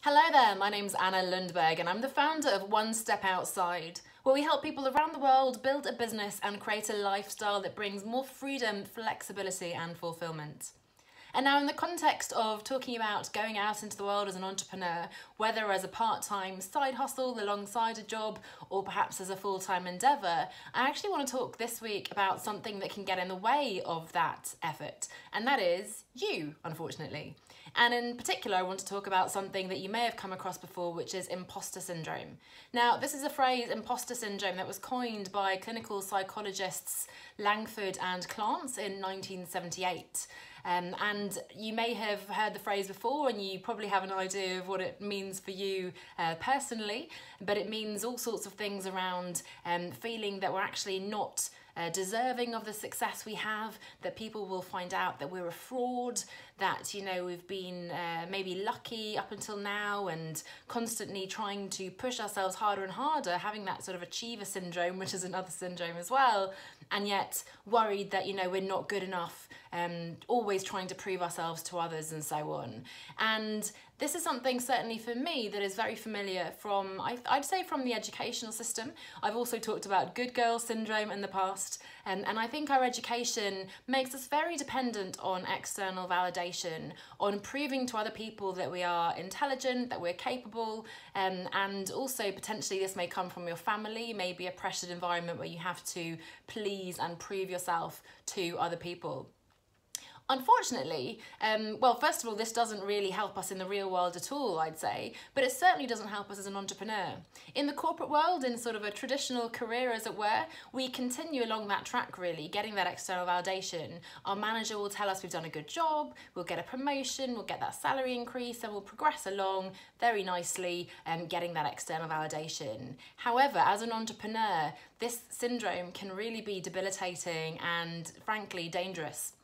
Hello there, my name's Anna Lundberg and I'm the founder of One Step Outside, where we help people around the world build a business and create a lifestyle that brings more freedom, flexibility and fulfillment. And now in the context of talking about going out into the world as an entrepreneur, whether as a part-time side hustle alongside a job or perhaps as a full-time endeavour, I actually want to talk this week about something that can get in the way of that effort, and that is you, unfortunately. And in particular, I want to talk about something that you may have come across before, which is imposter syndrome. Now, this is a phrase, imposter syndrome, that was coined by clinical psychologists Langford and Clance in 1978. And you may have heard the phrase before and you probably have an idea of what it means for you personally, but it means all sorts of things around feeling that we're actually not deserving of the success we have, that people will find out that we're a fraud, that, you know, we've been maybe lucky up until now and constantly trying to push ourselves harder and harder, having that sort of achiever syndrome, which is another syndrome as well, and yet worried that, you know, we're not good enough, always trying to prove ourselves to others and so on. And this is something certainly for me that is very familiar from, I'd say, from the educational system. I've also talked about good girl syndrome in the past, and I think our education makes us very dependent on external validation, on proving to other people that we are intelligent, that we're capable, and also potentially this may come from your family, maybe a pressured environment where you have to please and prove yourself to other people. Unfortunately, well, first of all, this doesn't really help us in the real world at all, I'd say, but it certainly doesn't help us as an entrepreneur. In the corporate world, in sort of a traditional career, as it were, we continue along that track, really, getting that external validation. Our manager will tell us we've done a good job, we'll get a promotion, we'll get that salary increase, and we'll progress along very nicely, getting that external validation. However, as an entrepreneur, this syndrome can really be debilitating and, frankly, dangerous.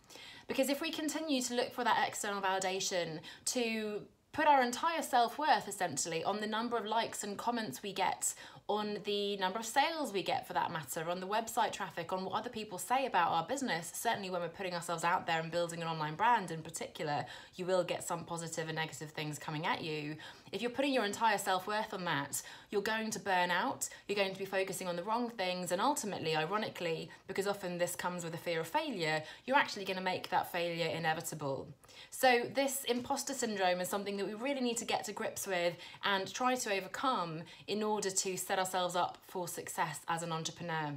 Because if we continue to look for that external validation, to put our entire self-worth essentially on the number of likes and comments we get, on the number of sales we get for that matter, on the website traffic, on what other people say about our business, certainly when we're putting ourselves out there and building an online brand in particular, you will get some positive and negative things coming at you. If you're putting your entire self-worth on that, you're going to burn out, you're going to be focusing on the wrong things, and ultimately, ironically, because often this comes with a fear of failure, you're actually going to make that failure inevitable. So this imposter syndrome is something that we really need to get to grips with and try to overcome in order to set ourselves up for success as an entrepreneur.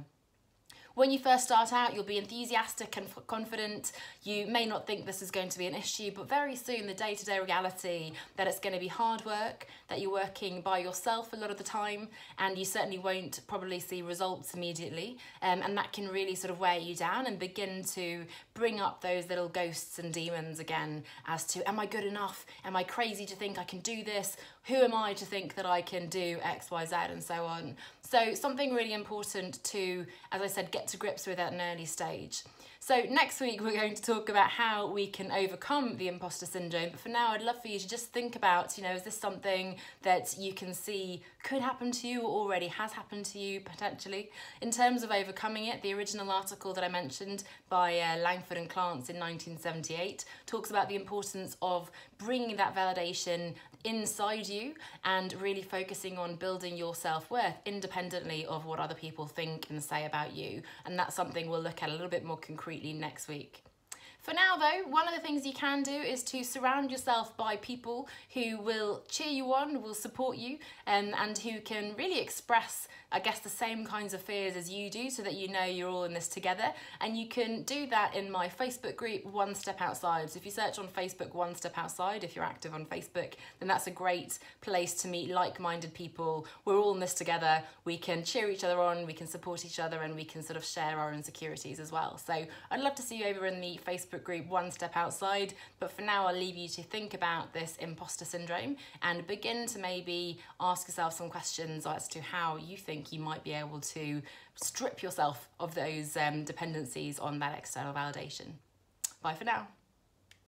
When you first start out, you'll be enthusiastic and confident. You may not think this is going to be an issue, but very soon the day-to-day reality that it's going to be hard work, that you're working by yourself a lot of the time, and you certainly won't probably see results immediately. And that can really sort of wear you down and begin to bring up those little ghosts and demons again as to, am I good enough? Am I crazy to think I can do this? Who am I to think that I can do X, Y, Z, and so on? So something really important to, as I said, get to grips with at an early stage. So next week we're going to talk about how we can overcome the imposter syndrome, but for now I'd love for you to just think about, you know, is this something that you can see could happen to you or already has happened to you potentially? In terms of overcoming it, the original article that I mentioned by Langford and Clance in 1978 talks about the importance of bringing that validation inside you and really focusing on building your self-worth independently of what other people think and say about you. And that's something we'll look at a little bit more concretely next week. For now though, one of the things you can do is to surround yourself by people who will cheer you on, will support you, and who can really express, I guess, the same kinds of fears as you do, so that you know you're all in this together. And you can do that in my Facebook group, One Step Outside. So if you search on Facebook, One Step Outside, if you're active on Facebook, then that's a great place to meet like-minded people. We're all in this together. We can cheer each other on, we can support each other, and we can sort of share our insecurities as well. So I'd love to see you over in the Facebook group One Step Outside, but for now I'll leave you to think about this imposter syndrome and begin to maybe ask yourself some questions as to how you think you might be able to strip yourself of those dependencies on that external validation. Bye for now.